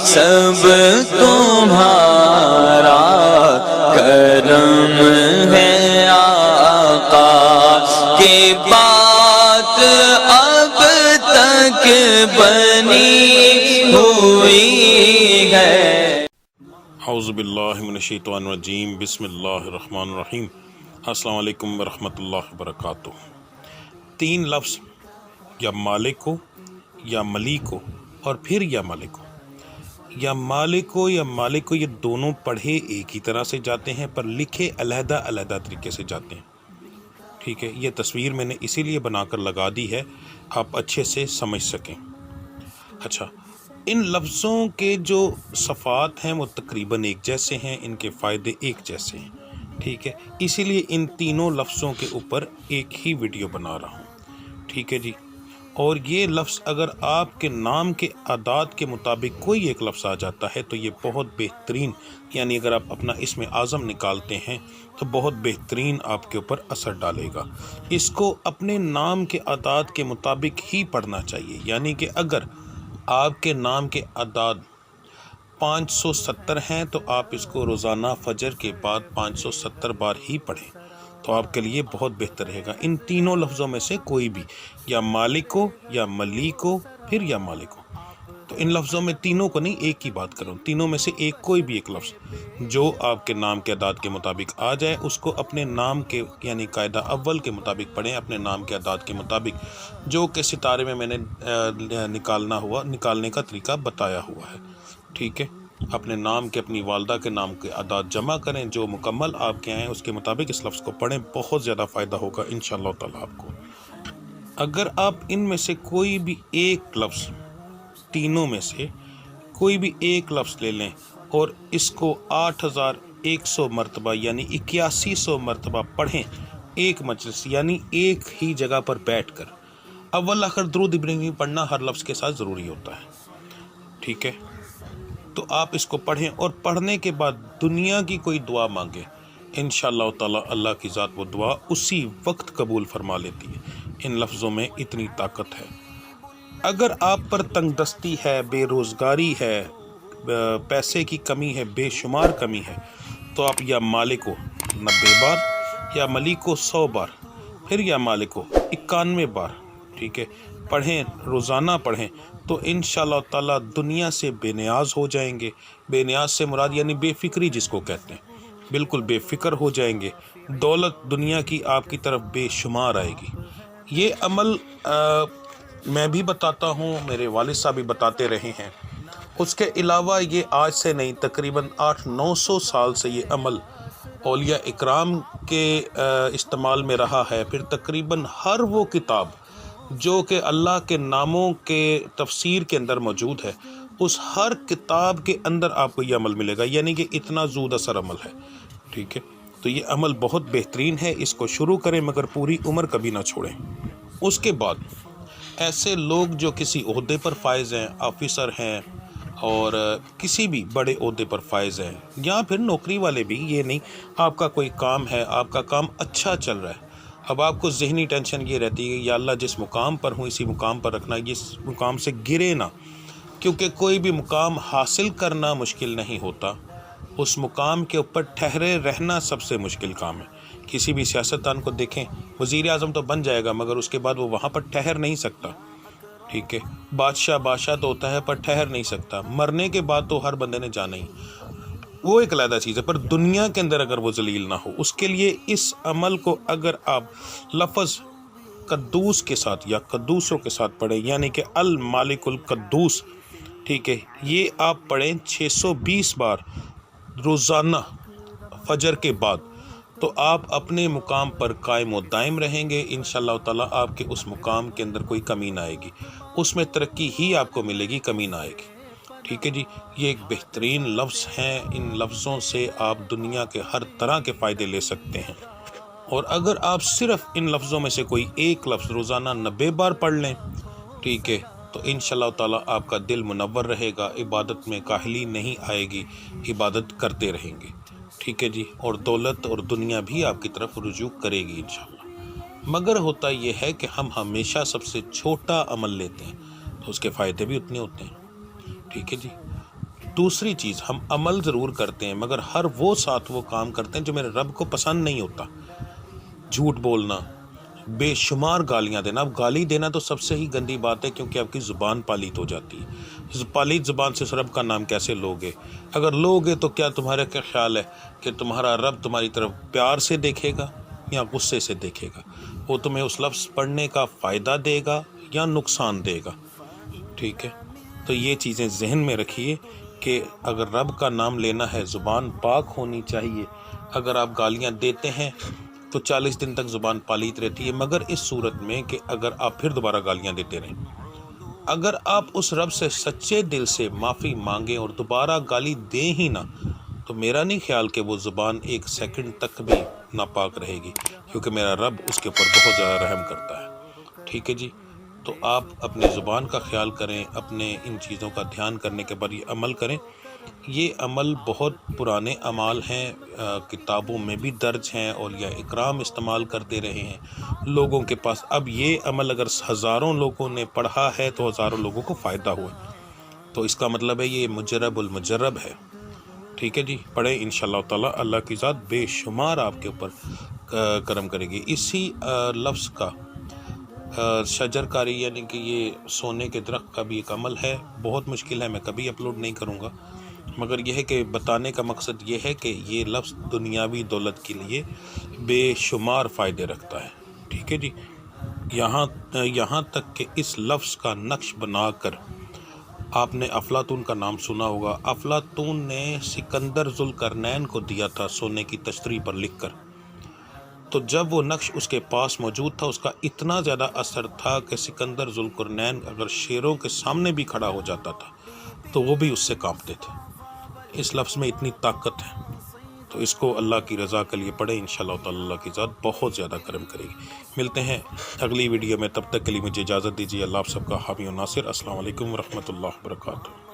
سب تمہارا کرم ہے آقا کی بات اب تک بنی ہوئی ہے۔ اعوذ باللہ من الشیطان الرجیم، بسم اللہ الرحمن الرحیم۔ السلام علیکم ورحمۃ اللہ وبرکاتہ۔ 3 لفظ یا مالک ہو یا ملیک ہو اور پھر یا مالک ہو، یا مالک ہو یا مالک ہو، یہ دونوں پڑھے ایک ہی طرح سے جاتے ہیں پر لکھے علیحدہ علیحدہ طریقے سے جاتے ہیں۔ ٹھیک ہے، یہ تصویر میں نے اسی لیے بنا کر لگا دی ہے آپ اچھے سے سمجھ سکیں۔ اچھا، ان لفظوں کے جو صفات ہیں وہ تقریباً ایک جیسے ہیں، ان کے فائدے ایک جیسے ہیں۔ ٹھیک ہے، اسی لیے ان تینوں لفظوں کے اوپر ایک ہی ویڈیو بنا رہا ہوں۔ ٹھیک ہے جی، اور یہ لفظ اگر آپ کے نام کے اعداد کے مطابق کوئی ایک لفظ آ جاتا ہے تو یہ بہت بہترین، یعنی اگر آپ اپنا اسم اعظم نکالتے ہیں تو بہت بہترین آپ کے اوپر اثر ڈالے گا۔ اس کو اپنے نام کے اعداد کے مطابق ہی پڑھنا چاہیے، یعنی کہ اگر آپ کے نام کے اعداد 570 ہیں تو آپ اس کو روزانہ فجر کے بعد 570 بار ہی پڑھیں تو آپ کے لیے بہت بہتر رہے گا۔ ان تینوں لفظوں میں سے کوئی بھی، یا مالک ہو یا ملیک ہو پھر یا مالک ہو، تو ان لفظوں میں تینوں کو نہیں، ایک ہی بات کروں، تینوں میں سے ایک کوئی بھی ایک لفظ جو آپ کے نام کے اعداد کے مطابق آ جائے اس کو اپنے نام کے یعنی قاعدہ اول کے مطابق پڑھیں، اپنے نام کے اعداد کے مطابق، جو کہ ستارے میں نے نکالنے کا طریقہ بتایا ہوا ہے۔ ٹھیک ہے، اپنے نام کے، اپنی والدہ کے نام کے اعداد جمع کریں، جو مکمل آپ کے ہیں اس کے مطابق اس لفظ کو پڑھیں، بہت زیادہ فائدہ ہوگا انشاءاللہ تعالیٰ آپ کو۔ اگر آپ ان میں سے کوئی بھی ایک لفظ، تینوں میں سے کوئی بھی ایک لفظ لے لیں اور اس کو 8100 مرتبہ یعنی 8100 مرتبہ پڑھیں ایک مجلس یعنی ایک ہی جگہ پر بیٹھ کر، اول آخر درود ابراہیمی پڑھنا ہر لفظ کے ساتھ ضروری ہوتا ہے۔ ٹھیک ہے، تو آپ اس کو پڑھیں اور پڑھنے کے بعد دنیا کی کوئی دعا مانگیں، انشاءاللہ تعالی اللہ کی ذات وہ دعا اسی وقت قبول فرما لیتی ہے۔ ان لفظوں میں اتنی طاقت ہے۔ اگر آپ پر تنگ دستی ہے، بے روزگاری ہے، پیسے کی کمی ہے، بے شمار کمی ہے، تو آپ یا مالک ہو 90 بار یا ملیک ہو 100 بار پھر یا مالک ہو 91 بار، ٹھیک ہے، پڑھیں، روزانہ پڑھیں تو انشاءاللہ تعالیٰ دنیا سے بے نیاز ہو جائیں گے۔ بے نیاز سے مراد یعنی بے فکری جس کو کہتے ہیں، بالکل بے فکر ہو جائیں گے، دولت دنیا کی آپ کی طرف بے شمار آئے گی۔ یہ عمل میں بھی بتاتا ہوں، میرے والد صاحب بھی بتاتے رہے ہیں، اس کے علاوہ یہ آج سے نہیں تقریباً 800-900 سال سے یہ عمل اولیاء اکرام کے استعمال میں رہا ہے۔ پھر تقریباً ہر وہ کتاب جو کہ اللہ کے ناموں کے تفسیر کے اندر موجود ہے، اس ہر کتاب کے اندر آپ کو یہ عمل ملے گا، یعنی کہ اتنا زود اثر عمل ہے۔ ٹھیک ہے، تو یہ عمل بہت بہترین ہے، اس کو شروع کریں مگر پوری عمر کبھی نہ چھوڑیں۔ اس کے بعد ایسے لوگ جو کسی عہدے پر فائز ہیں، آفیسر ہیں اور کسی بھی بڑے عہدے پر فائز ہیں، یا پھر نوکری والے بھی، یہ نہیں آپ کا کوئی کام ہے، آپ کا کام اچھا چل رہا ہے، اب آپ کو ذہنی ٹینشن یہ رہتی ہے یا اللہ جس مقام پر ہوں اسی مقام پر رکھنا، اس مقام سے گرے نہ، کیونکہ کوئی بھی مقام حاصل کرنا مشکل نہیں ہوتا، اس مقام کے اوپر ٹھہرے رہنا سب سے مشکل کام ہے۔ کسی بھی سیاستدان کو دیکھیں، وزیر اعظم تو بن جائے گا مگر اس کے بعد وہ وہاں پر ٹھہر نہیں سکتا۔ ٹھیک ہے، بادشاہ تو ہوتا ہے پر ٹھہر نہیں سکتا، مرنے کے بعد تو ہر بندے نے جانا ہی، وہ ایک علیحدہ چیز ہے، پر دنیا کے اندر اگر وہ ذلیل نہ ہو، اس کے لیے اس عمل کو اگر آپ لفظ قدوس کے ساتھ یا قدوسوں کے ساتھ پڑھیں، یعنی کہ المالک القدوس، ٹھیک ہے، یہ آپ پڑھیں 620 بار روزانہ فجر کے بعد، تو آپ اپنے مقام پر قائم و دائم رہیں گے انشاءاللہ تعالیٰ۔ آپ کے اس مقام کے اندر کوئی کمی نہ آئے گی، اس میں ترقی ہی آپ کو ملے گی، کمی نہ آئے گی۔ ٹھیک ہے جی، یہ ایک بہترین لفظ ہیں، ان لفظوں سے آپ دنیا کے ہر طرح کے فائدے لے سکتے ہیں۔ اور اگر آپ صرف ان لفظوں میں سے کوئی ایک لفظ روزانہ 90 بار پڑھ لیں، ٹھیک ہے، تو انشاءاللہ تعالیٰ آپ کا دل منور رہے گا، عبادت میں کاہلی نہیں آئے گی، عبادت کرتے رہیں گے۔ ٹھیک ہے جی، اور دولت اور دنیا بھی آپ کی طرف رجوع کرے گی انشاءاللہ۔ مگر ہوتا یہ ہے کہ ہم ہمیشہ سب سے چھوٹا عمل لیتے ہیں تو اس کے فائدے بھی اتنے ہوتے ہیں۔ ٹھیک ہے جی، دوسری چیز، ہم عمل ضرور کرتے ہیں مگر ہر وہ ساتھ وہ کام کرتے ہیں جو میرے رب کو پسند نہیں ہوتا۔ جھوٹ بولنا، بے شمار گالیاں دینا۔ اب گالی دینا تو سب سے ہی گندی بات ہے، کیونکہ آپ کی زبان پالیت ہو جاتی ہے۔ پالیت زبان سے رب کا نام کیسے لوگے؟ اگر لوگے تو کیا تمہارا کیا خیال ہے کہ تمہارا رب تمہاری طرف پیار سے دیکھے گا یا غصے سے دیکھے گا؟ وہ تمہیں اس لفظ پڑھنے کا فائدہ دے گا یا نقصان دے گا؟ ٹھیک ہے، تو یہ چیزیں ذہن میں رکھیے کہ اگر رب کا نام لینا ہے زبان پاک ہونی چاہیے۔ اگر آپ گالیاں دیتے ہیں تو 40 دن تک زبان پالیت رہتی ہے، مگر اس صورت میں کہ اگر آپ پھر دوبارہ گالیاں دیتے رہیں۔ اگر آپ اس رب سے سچے دل سے معافی مانگیں اور دوبارہ گالی دیں ہی نہ، تو میرا نہیں خیال کہ وہ زبان ایک سیکنڈ تک بھی ناپاک رہے گی، کیونکہ میرا رب اس کے اوپر بہت زیادہ رحم کرتا ہے۔ ٹھیک ہے جی، تو آپ اپنی زبان کا خیال کریں، اپنے ان چیزوں کا دھیان کرنے کے بعد یہ عمل کریں۔ یہ عمل بہت پرانے اعمال ہیں، کتابوں میں بھی درج ہیں، اور یہ اکرام استعمال کرتے رہے ہیں لوگوں کے پاس۔ اب یہ عمل اگر ہزاروں لوگوں نے پڑھا ہے تو ہزاروں لوگوں کو فائدہ ہوا، تو اس کا مطلب ہے یہ مجرب المجرب ہے۔ ٹھیک ہے جی، پڑھیں انشاءاللہ تعالی، اللہ کی ذات بے شمار آپ کے اوپر کرم کرے گی۔ اسی لفظ کا شجر کاری یعنی کہ یہ سونے کے درخت کا بھی ایک عمل ہے، بہت مشکل ہے، میں کبھی اپلوڈ نہیں کروں گا، مگر یہ ہے کہ بتانے کا مقصد یہ ہے کہ یہ لفظ دنیاوی دولت کے لیے بے شمار فائدے رکھتا ہے۔ ٹھیک ہے جی، یہاں تک کہ اس لفظ کا نقش بنا کر آپ نے افلاطون کا نام سنا ہوگا۔ افلاطون نے سکندر ذوالقرنین کو دیا تھا سونے کی تشتری پر لکھ کر، تو جب وہ نقش اس کے پاس موجود تھا اس کا اتنا زیادہ اثر تھا کہ سکندر ذوالقرنین اگر شیروں کے سامنے بھی کھڑا ہو جاتا تھا تو وہ بھی اس سے کانپتے تھے۔ اس لفظ میں اتنی طاقت ہے، تو اس کو اللہ کی رضا کے لیے پڑھیں، انشاءاللہ تعالی اللہ کی ذات بہت زیادہ کرم کرے گی۔ ملتے ہیں اگلی ویڈیو میں، تب تک کے لیے مجھے اجازت دیجیے۔ اللہ آپ سب کا حامی و ناصر۔ السلام علیکم ورحمۃ اللہ وبرکاتہ۔